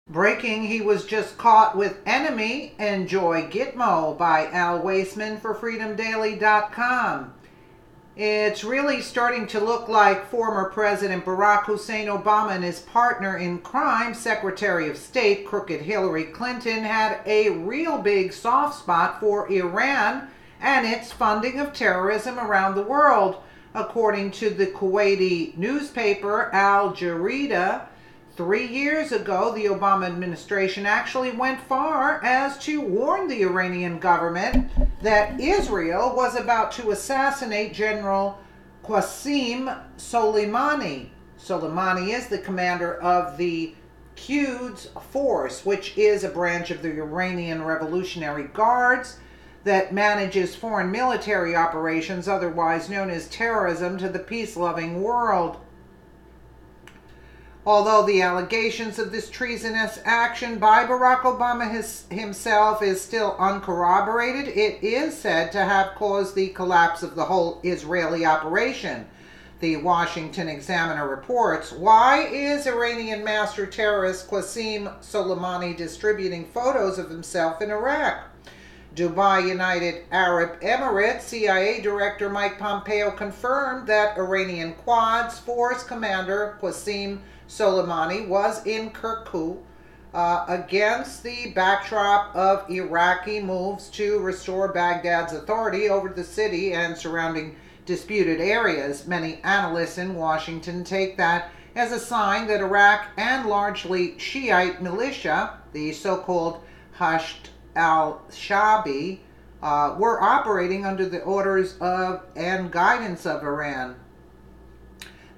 Breaking, he was just caught with enemy. Enjoy Gitmo by Al Waisman for freedomdaily.com. It's really starting to look like former President Barack Hussein Obama and his partner in crime, Secretary of State Crooked Hillary Clinton, had a real big soft spot for Iran and its funding of terrorism around the world. According to the Kuwaiti newspaper Al Jazeera, 3 years ago, the Obama administration actually went far as to warn the Iranian government that Israel was about to assassinate General Qasem Soleimani. Soleimani is the commander of the Quds Force, which is a branch of the Iranian Revolutionary Guards that manages foreign military operations, otherwise known as terrorism, to the peace-loving world. Although the allegations of this treasonous action by Barack Obama himself is still uncorroborated, it is said to have caused the collapse of the whole Israeli operation. The Washington Examiner reports, why is Iranian master terrorist Qasem Soleimani distributing photos of himself in Iraq? Dubai United Arab Emirates CIA Director Mike Pompeo confirmed that Iranian Quds Force Commander Qasem Soleimani was in Kirkuk against the backdrop of Iraqi moves to restore Baghdad's authority over the city and surrounding disputed areas. Many analysts in Washington take that as a sign that Iraq and largely Shiite militia, the so-called Hashd al-Shabi, were operating under the orders of and guidance of Iran.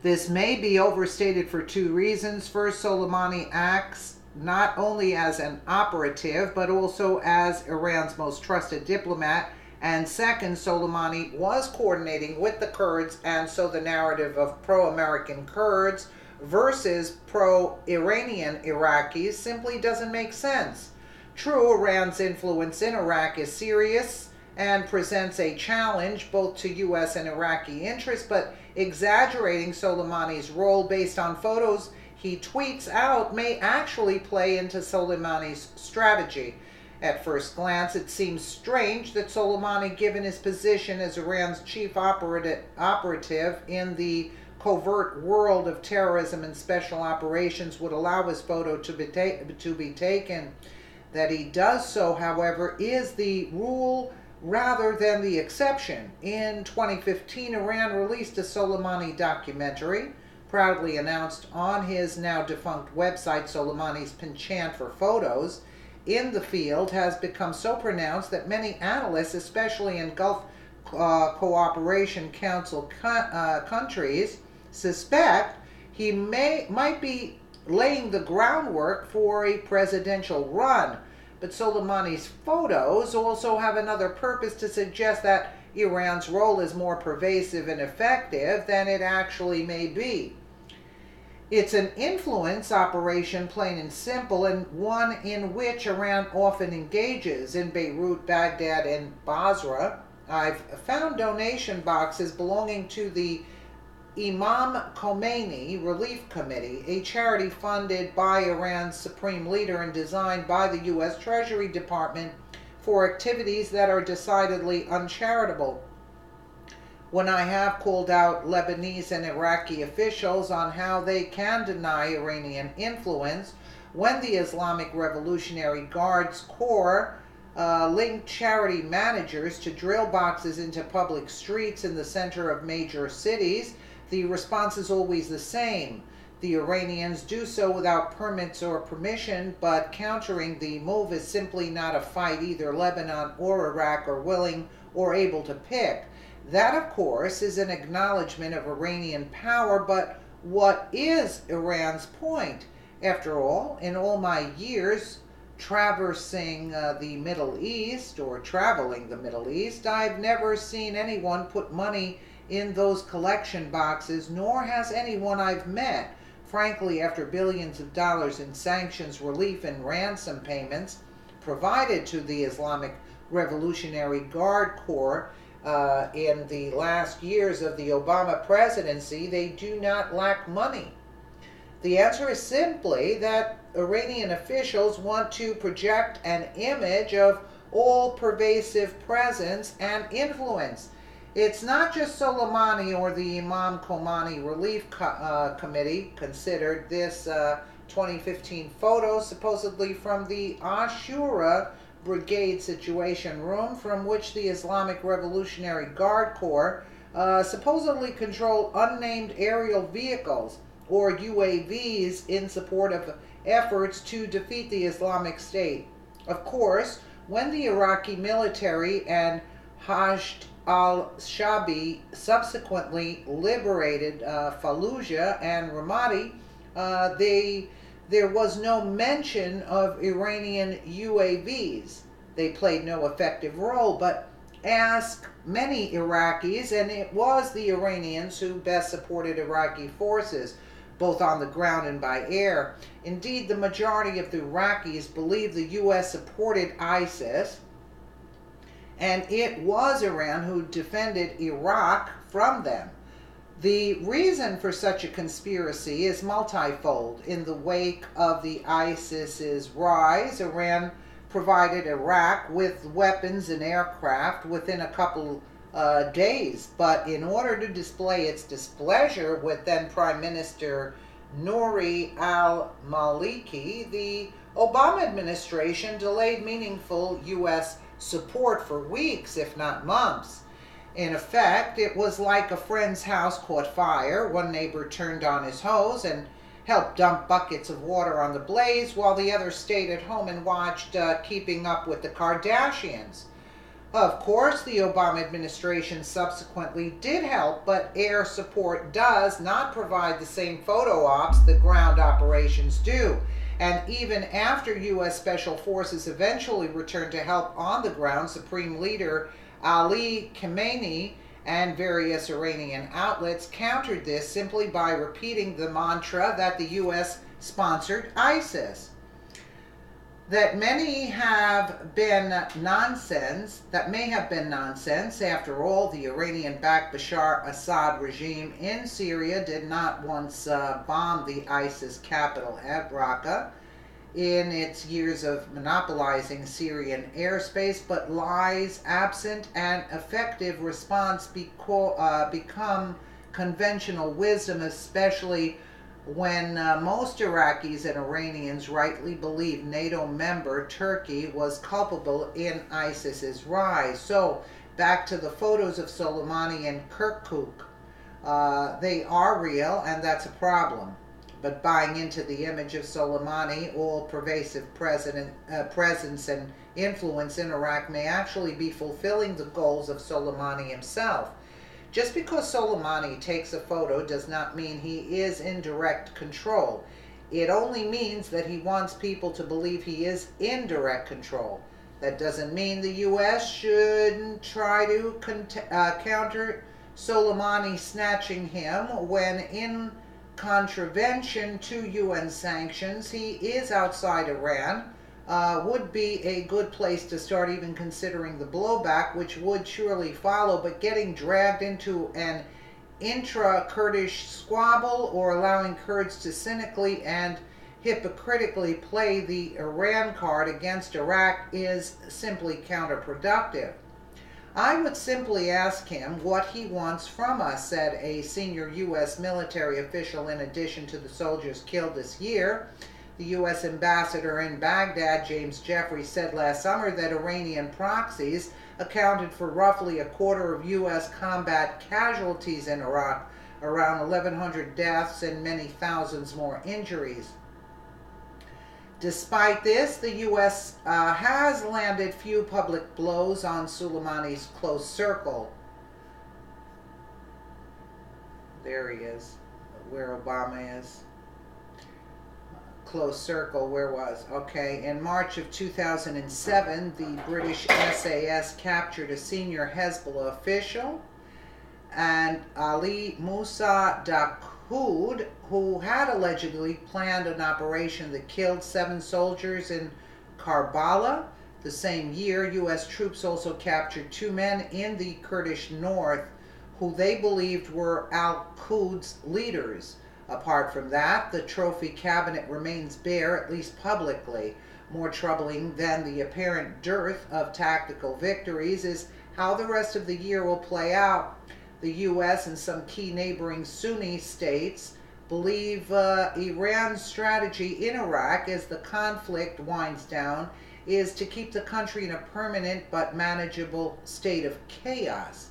This may be overstated for two reasons. First, Soleimani acts not only as an operative, but also as Iran's most trusted diplomat. And second, Soleimani was coordinating with the Kurds, and so the narrative of pro-American Kurds versus pro-Iranian Iraqis simply doesn't make sense. True, Iran's influence in Iraq is serious and presents a challenge both to U.S. and Iraqi interests, but exaggerating Soleimani's role based on photos he tweets out may actually play into Soleimani's strategy. At first glance, it seems strange that Soleimani, given his position as Iran's chief operative in the covert world of terrorism and special operations, would allow his photo to be taken. That he does so, however, is the rule rather than the exception. In 2015, Iran released a Soleimani documentary, proudly announced on his now defunct website. Soleimani's penchant for photos in the field has become so pronounced that many analysts, especially in Gulf Cooperation Council countries, suspect he might be laying the groundwork for a presidential run. But Soleimani's photos also have another purpose, to suggest that Iran's role is more pervasive and effective than it actually may be. It's an influence operation, plain and simple, and one in which Iran often engages. In Beirut, Baghdad, and Basra, I've found donation boxes belonging to the Imam Khomeini Relief Committee, a charity funded by Iran's supreme leader and designed by the U.S. Treasury Department for activities that are decidedly uncharitable. When I have called out Lebanese and Iraqi officials on how they can deny Iranian influence when the Islamic Revolutionary Guards Corps linked charity managers to drill boxes into public streets in the center of major cities, the response is always the same. The Iranians do so without permits or permission, but countering the move is simply not a fight either Lebanon or Iraq are willing or able to pick. That, of course, is an acknowledgement of Iranian power, but what is Iran's point? After all, in all my years traversing the Middle East, or traveling the Middle East, I've never seen anyone put money in those collection boxes, nor has anyone I've met. Frankly, after billions of dollars in sanctions, relief, and ransom payments provided to the Islamic Revolutionary Guard Corps in the last years of the Obama presidency, they do not lack money. The answer is simply that Iranian officials want to project an image of all-pervasive presence and influence. It's not just Soleimani or the Imam Khomeini Relief Committee considered this 2015 photo, supposedly from the Ashura Brigade Situation Room, from which the Islamic Revolutionary Guard Corps supposedly control unnamed aerial vehicles, or UAVs, in support of efforts to defeat the Islamic State. Of course, when the Iraqi military and Hashd al-Shabi subsequently liberated Fallujah and Ramadi, there was no mention of Iranian UAVs. They played no effective role, but ask many Iraqis, and it was the Iranians who best supported Iraqi forces, both on the ground and by air. Indeed, the majority of the Iraqis believe the U.S. supported ISIS, and it was Iran who defended Iraq from them. The reason for such a conspiracy is multifold. In the wake of the ISIS's rise, Iran provided Iraq with weapons and aircraft within a couple days. But in order to display its displeasure with then Prime Minister Nouri al-Maliki, the Obama administration delayed meaningful U.S. support for weeks, if not months. In effect, it was like a friend's house caught fire. One neighbor turned on his hose and helped dump buckets of water on the blaze, while the other stayed at home and watched Keeping Up with the Kardashians. Of course, the Obama administration subsequently did help, but air support does not provide the same photo ops that ground operations do. And even after U.S. Special Forces eventually returned to help on the ground, Supreme Leader Ali Khamenei and various Iranian outlets countered this simply by repeating the mantra that the U.S. sponsored ISIS. That may have been nonsense. After all, the Iranian-backed Bashar Assad regime in Syria did not once bomb the ISIS capital at Raqqa in its years of monopolizing Syrian airspace, but lies absent and effective response become conventional wisdom, especially when most Iraqis and Iranians rightly believe NATO member Turkey was culpable in ISIS's rise. So, back to the photos of Soleimani and Kirkuk. They are real, and that's a problem. But buying into the image of Soleimani, all-pervasive presence and influence in Iraq may actually be fulfilling the goals of Soleimani himself. Just because Soleimani takes a photo does not mean he is in direct control. It only means that he wants people to believe he is in direct control. That doesn't mean the U.S. shouldn't try to counter Soleimani snatching him when, in contravention to UN sanctions, he is outside Iran. Would be a good place to start even considering the blowback, which would surely follow, but getting dragged into an intra-Kurdish squabble or allowing Kurds to cynically and hypocritically play the Iran card against Iraq is simply counterproductive. I would simply ask him what he wants from us, said a senior U.S. military official in addition to the soldiers killed this year. The U.S. ambassador in Baghdad, James Jeffrey, said last summer that Iranian proxies accounted for roughly a quarter of U.S. combat casualties in Iraq, around 1,100 deaths and many thousands more injuries. Despite this, the U.S. has landed few public blows on Soleimani's close circle. There he is, where Obama is. Close circle, where was? Okay, in March of 2007, the British SAS captured a senior Hezbollah official, and Ali Musa Dakoud, who had allegedly planned an operation that killed 7 soldiers in Karbala. The same year, U.S. troops also captured 2 men in the Kurdish north who they believed were al-Quds leaders. Apart from that, the trophy cabinet remains bare, at least publicly. More troubling than the apparent dearth of tactical victories is how the rest of the year will play out. The U.S. and some key neighboring Sunni states believe Iran's strategy in Iraq, as the conflict winds down, is to keep the country in a permanent but manageable state of chaos.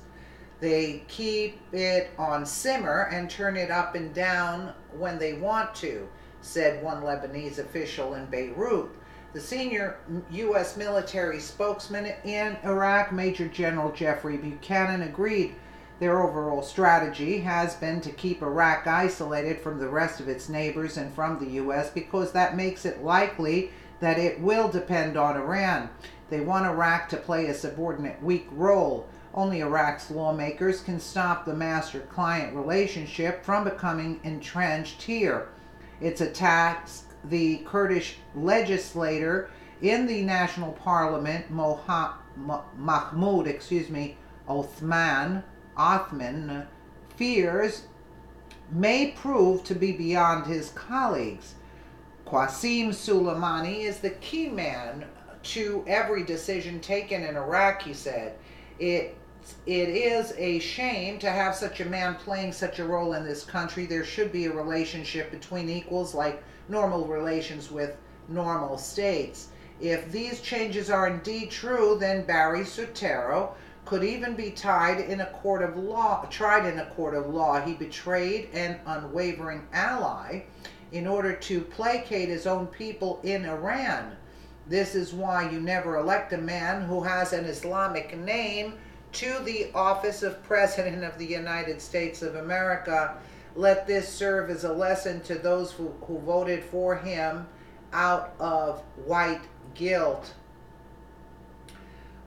They keep it on simmer and turn it up and down when they want to, said one Lebanese official in Beirut. The senior U.S. military spokesman in Iraq, Major General Jeffrey Buchanan, agreed their overall strategy has been to keep Iraq isolated from the rest of its neighbors and from the U.S. because that makes it likely that it will depend on Iran. They want Iraq to play a subordinate, weak role. Only Iraq's lawmakers can stop the master-client relationship from becoming entrenched here. It's a task the Kurdish legislator in the national parliament, Mahmoud Othman, fears may prove to be beyond his colleagues. Qasim Soleimani is the key man to every decision taken in Iraq, he said. It is a shame to have such a man playing such a role in this country. There should be a relationship between equals, like normal relations with normal states. If these changes are indeed true, then Barry Soetoro could even be tried in a court of law. He betrayed an unwavering ally in order to placate his own people in Iran. This is why you never elect a man who has an Islamic name to the office of President of the United States of America. Let this serve as a lesson to those who voted for him out of white guilt.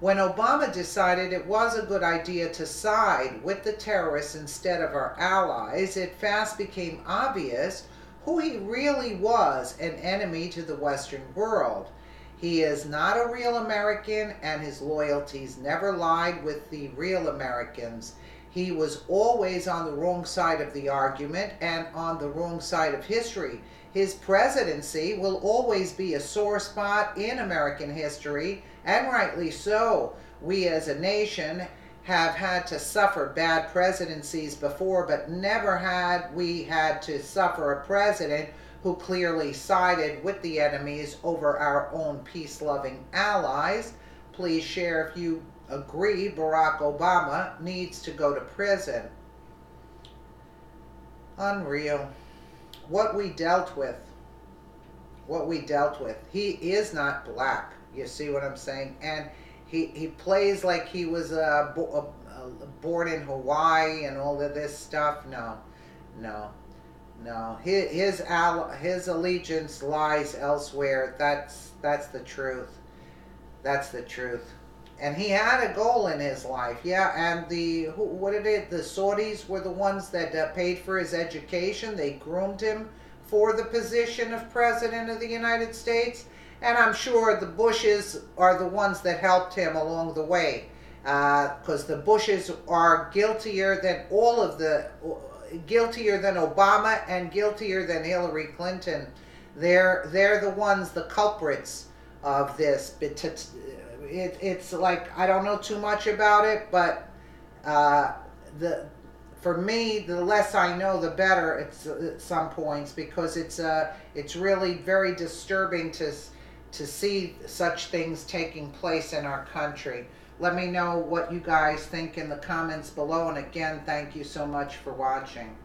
When Obama decided it was a good idea to side with the terrorists instead of our allies, it fast became obvious who he really was, an enemy to the Western world. He is not a real American, and his loyalties never lied with the real Americans. He was always on the wrong side of the argument and on the wrong side of history. His presidency will always be a sore spot in American history, and rightly so. We as a nation have had to suffer bad presidencies before, but never had we had to suffer a president who clearly sided with the enemies over our own peace-loving allies. Please share if you agree Barack Obama needs to go to prison. Unreal. What we dealt with. He is not black. You see what I'm saying? And he plays like he was born in Hawaii and all of this stuff. No. His allegiance lies elsewhere. That's the truth. That's the truth. And he had a goal in his life, yeah. And the Saudis were the ones that paid for his education. They groomed him for the position of President of the United States. And I'm sure the Bushes are the ones that helped him along the way, because the Bushes are guiltier than Obama and guiltier than Hillary Clinton. They're the ones, the culprits of this. It's like, I don't know too much about it, but for me, the less I know, the better. It's at some points, because it's really very disturbing to see such things taking place in our country. Let me know what you guys think in the comments below, and again, thank you so much for watching.